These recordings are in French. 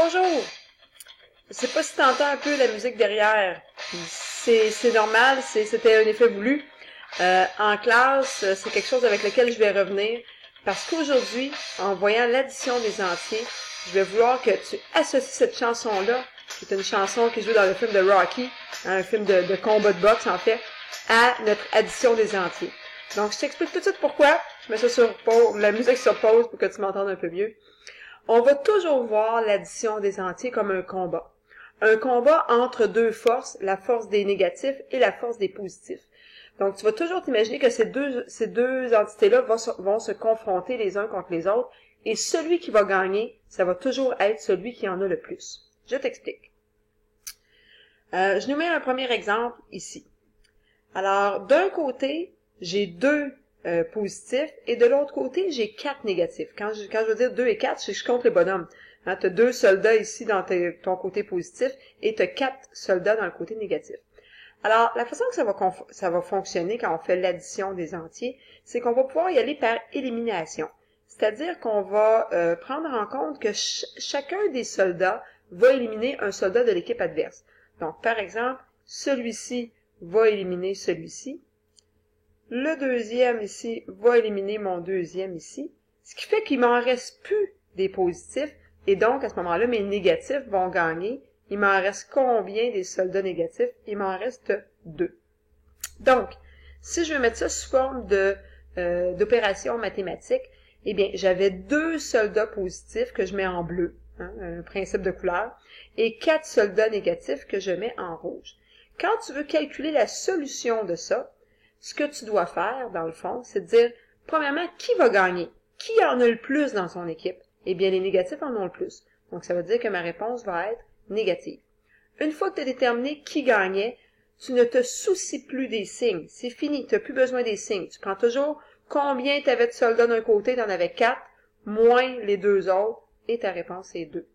Bonjour! Je sais pas si tu entends un peu la musique derrière. C'est normal, c'était un effet voulu. En classe, c'est quelque chose avec lequel je vais revenir parce qu'aujourd'hui, en voyant l'addition des entiers, je vais vouloir que tu associes cette chanson-là, qui est une chanson qui joue dans le film de Rocky, un film de combat de boxe en fait, à notre addition des entiers. Donc, je t'explique tout de suite pourquoi. Je mets ça sur pause, la musique sur pause pour que tu m'entendes un peu mieux. On va toujours voir l'addition des entiers comme un combat. Un combat entre deux forces, la force des négatifs et la force des positifs. Donc, tu vas toujours t'imaginer que ces deux entités-là vont se confronter les uns contre les autres, et celui qui va gagner, ça va toujours être celui qui en a le plus. Je t'explique. Je nous mets un premier exemple ici. Alors, d'un côté, j'ai deux positifs, et de l'autre côté, j'ai 4 négatifs. Quand je veux dire 2 et 4, c'est que je compte les bonhommes. Hein, tu as 2 soldats ici dans ton côté positif, et tu as 4 soldats dans le côté négatif. Alors, la façon que ça va fonctionner quand on fait l'addition des entiers, c'est qu'on va pouvoir y aller par élimination. C'est-à-dire qu'on va prendre en compte que chacun des soldats va éliminer un soldat de l'équipe adverse. Donc, par exemple, celui-ci va éliminer celui-ci. Le deuxième ici va éliminer mon deuxième ici. Ce qui fait qu'il m'en reste plus des positifs. Et donc, à ce moment-là, mes négatifs vont gagner. Il m'en reste combien des soldats négatifs? Il m'en reste 2. Donc, si je veux mettre ça sous forme d'opération mathématique, eh bien, j'avais 2 soldats positifs que je mets en bleu, hein, un principe de couleur, et 4 soldats négatifs que je mets en rouge. Quand tu veux calculer la solution de ça, ce que tu dois faire, dans le fond, c'est de dire, premièrement, qui va gagner? Qui en a le plus dans son équipe? Eh bien, les négatifs en ont le plus. Donc, ça veut dire que ma réponse va être négative. Une fois que tu as déterminé qui gagnait, tu ne te soucies plus des signes. C'est fini, tu n'as plus besoin des signes. Tu prends toujours combien tu avais de soldats d'un côté, tu en avais 4, moins les 2 autres, et ta réponse est 2.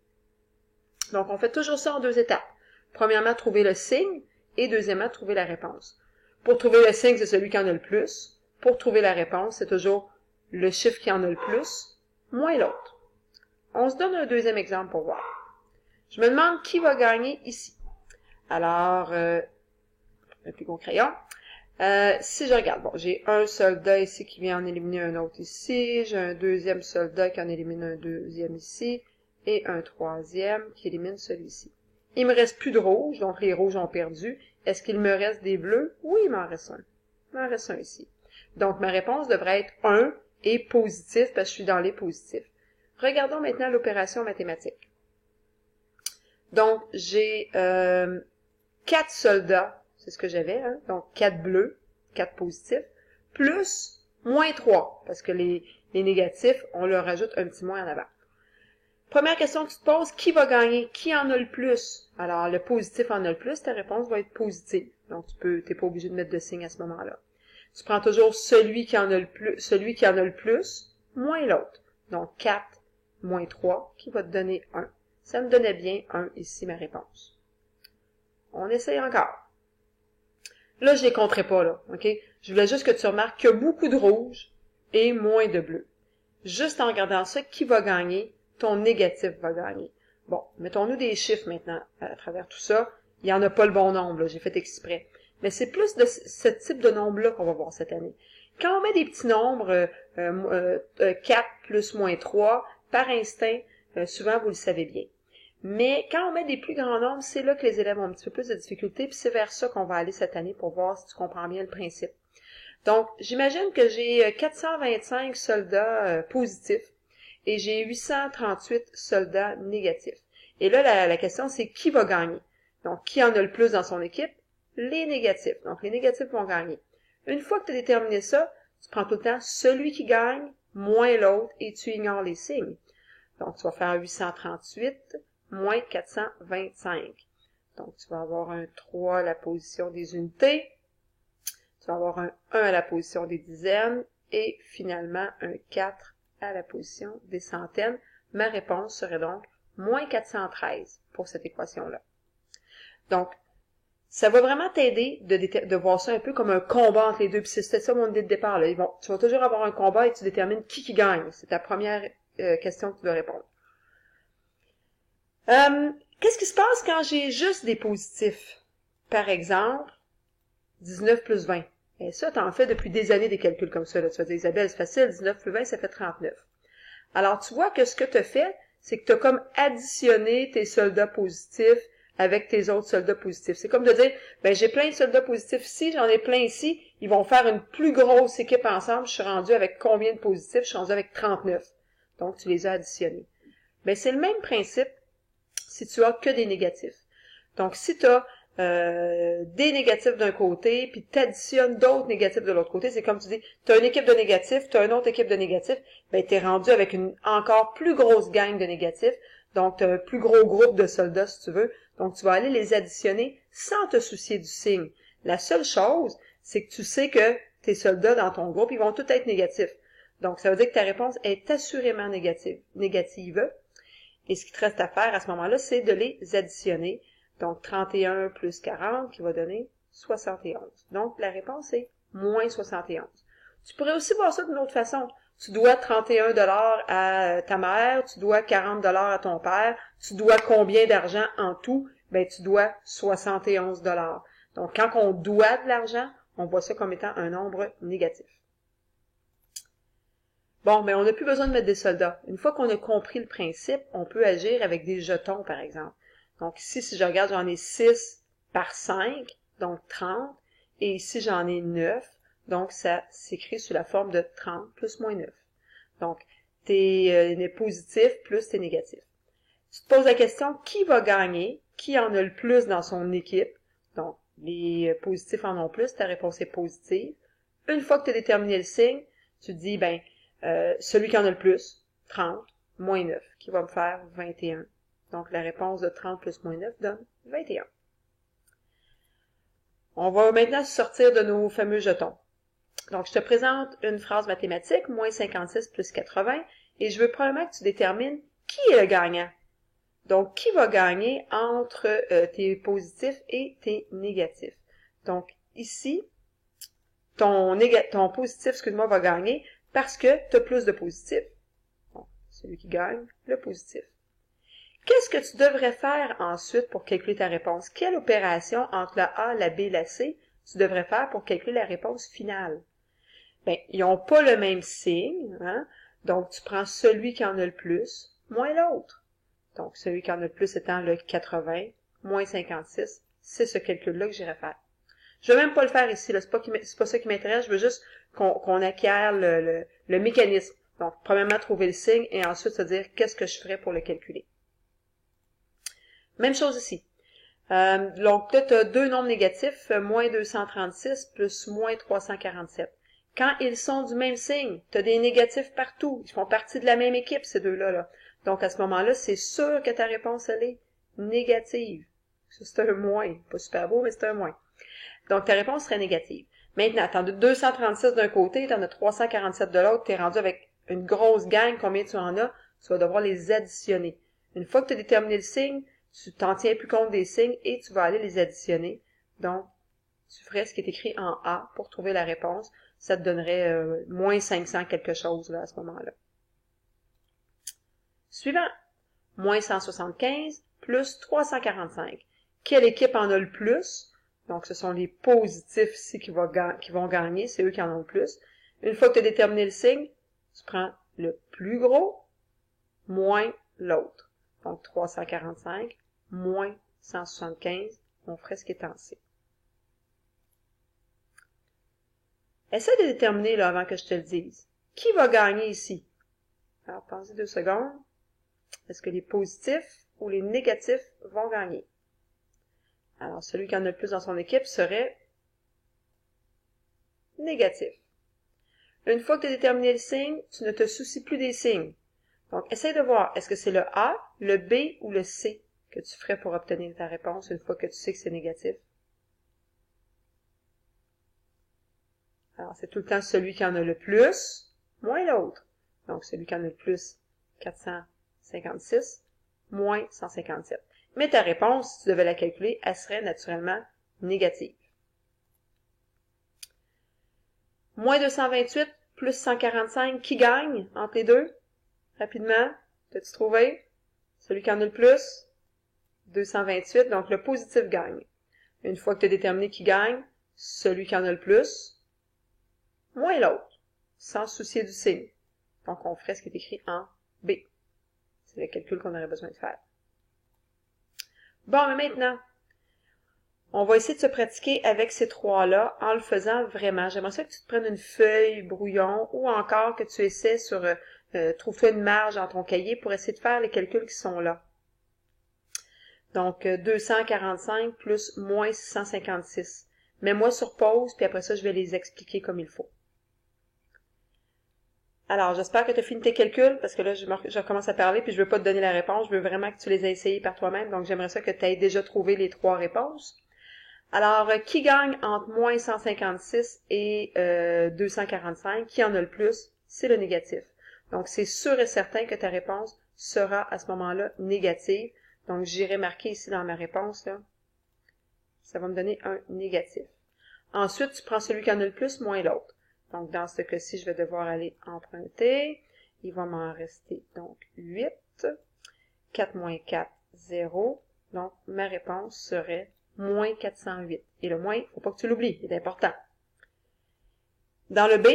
Donc, on fait toujours ça en 2 étapes. Premièrement, trouver le signe, et deuxièmement, trouver la réponse. Pour trouver le signe, c'est celui qui en a le plus. Pour trouver la réponse, c'est toujours le chiffre qui en a le plus, moins l'autre. On se donne un deuxième exemple pour voir. Je me demande qui va gagner ici. Alors, un plus gros crayon. Si je regarde, bon, j'ai un soldat ici qui vient en éliminer un autre ici. J'ai un deuxième soldat qui en élimine un deuxième ici. Et un troisième qui élimine celui-ci. Il me reste plus de rouge, donc les rouges ont perdu. Est-ce qu'il me reste des bleus? Oui, il m'en reste un. Il m'en reste un ici. Donc, ma réponse devrait être 1 et positif parce que je suis dans les positifs. Regardons maintenant l'opération mathématique. Donc, j'ai 4 soldats, c'est ce que j'avais, hein? Donc 4 bleus, 4 positifs, plus moins 3, parce que les négatifs, on leur rajoute un petit moins en avant. Première question que tu te poses, qui va gagner? Qui en a le plus? Alors, le positif en a le plus, ta réponse va être positive. Donc, t'es pas obligé de mettre de signe à ce moment-là. Tu prends toujours celui qui en a le plus, moins l'autre. Donc, 4 moins 3, qui va te donner 1. Ça me donnait bien 1 ici, ma réponse. On essaye encore. Là, je les compterai pas, là, ok? Je voulais juste que tu remarques qu'il y a beaucoup de rouge et moins de bleu. Juste en regardant ça, qui va gagner? Ton négatif va gagner. Bon, mettons-nous des chiffres maintenant à travers tout ça. Il n'y en a pas le bon nombre, là, j'ai fait exprès. Mais c'est plus de ce type de nombre-là qu'on va voir cette année. Quand on met des petits nombres, 4 plus moins 3, par instinct, souvent vous le savez bien. Mais quand on met des plus grands nombres, c'est là que les élèves ont un petit peu plus de difficultés, puis c'est vers ça qu'on va aller cette année pour voir si tu comprends bien le principe. Donc, j'imagine que j'ai 425 soldats positifs et j'ai 838 soldats négatifs. Et là, la question, c'est qui va gagner? Donc, qui en a le plus dans son équipe? Les négatifs. Donc, les négatifs vont gagner. Une fois que tu as déterminé ça, tu prends tout le temps celui qui gagne, moins l'autre, et tu ignores les signes. Donc, tu vas faire 838 moins 425. Donc, tu vas avoir un 3 à la position des unités. Tu vas avoir un 1 à la position des dizaines. Et finalement, un 4 à la position des centaines. Ma réponse serait donc moins 413 pour cette équation-là. Donc, ça va vraiment t'aider de voir ça un peu comme un combat entre les deux. Puis c'était ça mon idée de départ. Là. Tu vas toujours avoir un combat et tu détermines qui gagne. C'est ta première question que tu dois répondre. Qu'est-ce qui se passe quand j'ai juste des positifs? Par exemple, 19 plus 20. Et ça, t'en fais depuis des années des calculs comme ça. Là. Tu vas dire, Isabelle, c'est facile, 19 plus 20, ça fait 39. Alors, tu vois que ce que tu as fait, c'est que tu as comme additionné tes soldats positifs avec tes autres soldats positifs. C'est comme de dire, ben j'ai plein de soldats positifs ici, j'en ai plein ici, ils vont faire une plus grosse équipe ensemble, je suis rendu avec combien de positifs? Je suis rendu avec 39. Donc, tu les as additionnés. Ben, c'est le même principe si tu as que des négatifs. Donc, si tu as des négatifs d'un côté, puis tu additionnes d'autres négatifs de l'autre côté, c'est comme tu dis, tu as une équipe de négatifs, tu as une autre équipe de négatifs, ben tu es rendu avec une encore plus grosse gang de négatifs, donc tu as un plus gros groupe de soldats si tu veux, donc tu vas aller les additionner sans te soucier du signe. La seule chose, c'est que tu sais que tes soldats dans ton groupe, ils vont tous être négatifs. Donc ça veut dire que ta réponse est assurément négative. Et ce qui te reste à faire à ce moment-là, c'est de les additionner. Donc, 31 plus 40 qui va donner 71. Donc, la réponse est moins 71. Tu pourrais aussi voir ça d'une autre façon. Tu dois 31 $ à ta mère, tu dois 40 $ à ton père, tu dois combien d'argent en tout? Ben, tu dois 71 $. Donc, quand on doit de l'argent, on voit ça comme étant un nombre négatif. Bon, mais on n'a plus besoin de mettre des soldats. Une fois qu'on a compris le principe, on peut agir avec des jetons, par exemple. Donc ici, si je regarde, j'en ai 6 par 5, donc 30. Et ici, j'en ai 9, donc ça s'écrit sous la forme de 30 plus moins 9. Donc, tes positifs plus tes négatifs. Tu te poses la question, qui va gagner? Qui en a le plus dans son équipe? Donc, les positifs en ont plus, ta réponse est positive. Une fois que tu as déterminé le signe, tu te dis, ben, celui qui en a le plus, 30, moins 9, qui va me faire 21. Donc, la réponse de 30 plus moins 9 donne 21. On va maintenant sortir de nos fameux jetons. Donc, je te présente une phrase mathématique, moins 56 plus 80, et je veux probablement que tu détermines qui est le gagnant. Donc, qui va gagner entre tes positifs et tes négatifs. Donc, ici, ton positif, excuse-moi, va gagner parce que tu as plus de positifs. Bon, celui qui gagne, le positif. Qu'est-ce que tu devrais faire ensuite pour calculer ta réponse? Quelle opération entre la A, la B et la C tu devrais faire pour calculer la réponse finale? Bien, ils n'ont pas le même signe, hein? Donc tu prends celui qui en a le plus, moins l'autre. Donc celui qui en a le plus étant le 80, moins 56, c'est ce calcul-là que j'irai faire. Je ne vais même pas le faire ici, là. C'est pas ça qui m'intéresse, je veux juste qu'on acquiert le mécanisme. Donc, premièrement, trouver le signe et ensuite se dire qu'est-ce que je ferais pour le calculer. Même chose ici. Donc là, tu as deux nombres négatifs, moins 236 plus moins 347. Quand ils sont du même signe, tu as des négatifs partout. Ils font partie de la même équipe, ces deux-là. Là. Donc, à ce moment-là, c'est sûr que ta réponse, elle est négative. Ça, c'est un moins. Pas super beau, mais c'est un moins. Donc, ta réponse serait négative. Maintenant, tu en as 236 d'un côté, tu en as 347 de l'autre, tu es rendu avec une grosse gang, combien tu en as? Tu vas devoir les additionner. Une fois que tu as déterminé le signe, tu t'en tiens plus compte des signes et tu vas aller les additionner. Donc, tu ferais ce qui est écrit en A pour trouver la réponse. Ça te donnerait moins 500 quelque chose là, à ce moment-là. Suivant. Moins 175 plus 345. Quelle équipe en a le plus? Donc, ce sont les positifs ici qui vont gagner. C'est eux qui en ont le plus. Une fois que tu as déterminé le signe, tu prends le plus gros moins l'autre. Donc, 345 moins 175, on ferait ce qui est en C. Essaie de déterminer là avant que je te le dise. Qui va gagner ici? Alors, pensez 2 secondes. Est-ce que les positifs ou les négatifs vont gagner? Alors, celui qui en a le plus dans son équipe serait négatif. Une fois que tu as déterminé le signe, tu ne te soucies plus des signes. Donc, essaie de voir, est-ce que c'est le A, le B ou le C que tu ferais pour obtenir ta réponse une fois que tu sais que c'est négatif? Alors, c'est tout le temps celui qui en a le plus, moins l'autre. Donc, celui qui en a le plus, 456, moins 157. Mais ta réponse, si tu devais la calculer, elle serait naturellement négative. Moins 228 plus 145, qui gagne entre les deux? Rapidement, t'as-tu trouvé? Celui qui en a le plus? 228, donc le positif gagne. Une fois que tu as déterminé qui gagne, celui qui en a le plus, moins l'autre, sans se soucier du signe. Donc, on ferait ce qui est écrit en B. C'est le calcul qu'on aurait besoin de faire. Bon, mais maintenant, on va essayer de se pratiquer avec ces trois-là en le faisant vraiment. J'aimerais ça que tu te prennes une feuille brouillon ou encore que tu essaies sur... trouve-toi une marge dans ton cahier pour essayer de faire les calculs qui sont là. Donc, 245 plus moins 656. Mets-moi sur pause, puis après ça, je vais les expliquer comme il faut. Alors, j'espère que tu as fini tes calculs, parce que là, je recommence à parler, puis je veux pas te donner la réponse. Je veux vraiment que tu les aies essayés par toi-même. Donc, j'aimerais ça que tu aies déjà trouvé les trois réponses. Alors, qui gagne entre moins 156 et 245? Qui en a le plus? C'est le négatif. Donc, c'est sûr et certain que ta réponse sera à ce moment-là négative. Donc, j'irai marquer ici dans ma réponse, là. Ça va me donner un négatif. Ensuite, tu prends celui qui en a le plus moins l'autre. Donc, dans ce cas-ci, je vais devoir aller emprunter. Il va m'en rester donc 8. 4 moins 4, 0. Donc, ma réponse serait moins 408. Et le moins, il ne faut pas que tu l'oublies, il est important. Dans le B,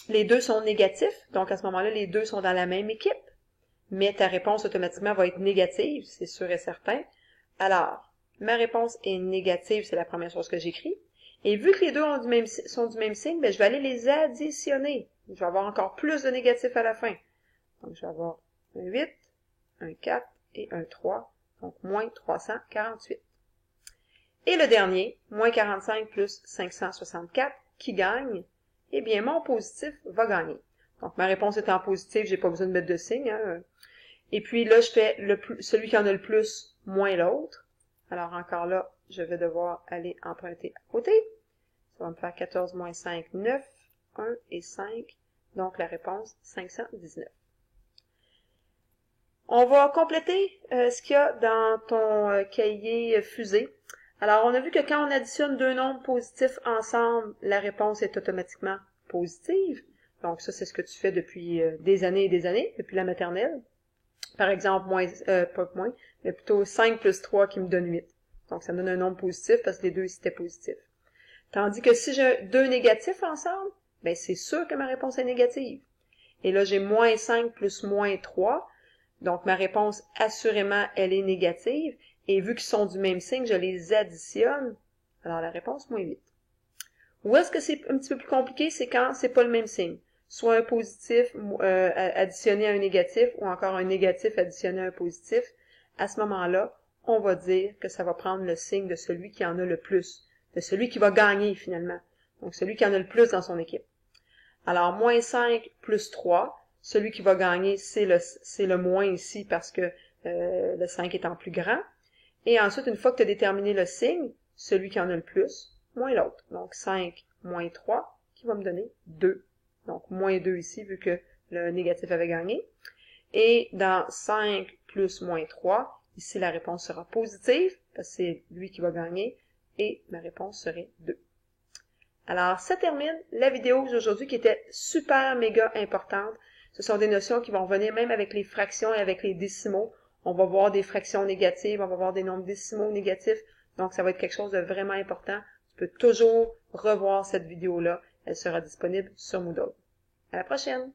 les deux sont négatifs. Donc, à ce moment-là, les deux sont dans la même équipe. Mais ta réponse automatiquement va être négative, c'est sûr et certain. Alors, ma réponse est négative, c'est la première chose que j'écris. Et vu que les deux sont du même signe, ben, je vais aller les additionner. Je vais avoir encore plus de négatifs à la fin. Donc, je vais avoir un 8, un 4 et un 3. Donc, moins 348. Et le dernier, moins 45 plus 564, qui gagne? Eh bien, mon positif va gagner. Donc, ma réponse étant positive, j'ai pas besoin de mettre de signe. Hein. Et puis là, je fais celui qui en a le plus moins l'autre. Alors, encore là, je vais devoir aller emprunter à côté. Ça va me faire 14 moins 5, 9, 1 et 5. Donc, la réponse, 519. On va compléter ce qu'il y a dans ton cahier fusée. Alors, on a vu que quand on additionne deux nombres positifs ensemble, la réponse est automatiquement positive. Donc, ça, c'est ce que tu fais depuis des années et des années, depuis la maternelle. Par exemple, pas moins, mais plutôt 5 plus 3 qui me donne 8. Donc, ça me donne un nombre positif parce que les deux ici étaient positifs. Tandis que si j'ai deux négatifs ensemble, ben c'est sûr que ma réponse est négative. Et là, j'ai moins 5 plus moins 3. Donc, ma réponse, assurément, elle est négative. Et vu qu'ils sont du même signe, je les additionne. Alors, la réponse, moins 8. Où est-ce que c'est un petit peu plus compliqué? C'est quand c'est pas le même signe. Soit un positif additionné à un négatif, ou encore un négatif additionné à un positif. À ce moment-là, on va dire que ça va prendre le signe de celui qui en a le plus, de celui qui va gagner finalement. Donc, celui qui en a le plus dans son équipe. Alors, moins 5 plus 3, celui qui va gagner, c'est le moins ici parce que le 5 étant plus grand. Et ensuite, une fois que tu as déterminé le signe, celui qui en a le plus, moins l'autre. Donc, 5 moins 3, qui va me donner 2. Donc, moins 2 ici, vu que le négatif avait gagné. Et dans 5 plus moins 3, ici, la réponse sera positive, parce que c'est lui qui va gagner, et ma réponse serait 2. Alors, ça termine la vidéo d'aujourd'hui qui était super méga importante. Ce sont des notions qui vont revenir même avec les fractions et avec les décimaux. On va voir des fractions négatives, on va voir des nombres décimaux négatifs. Donc, ça va être quelque chose de vraiment important. Tu peux toujours revoir cette vidéo-là. Elle sera disponible sur Moodle. À la prochaine!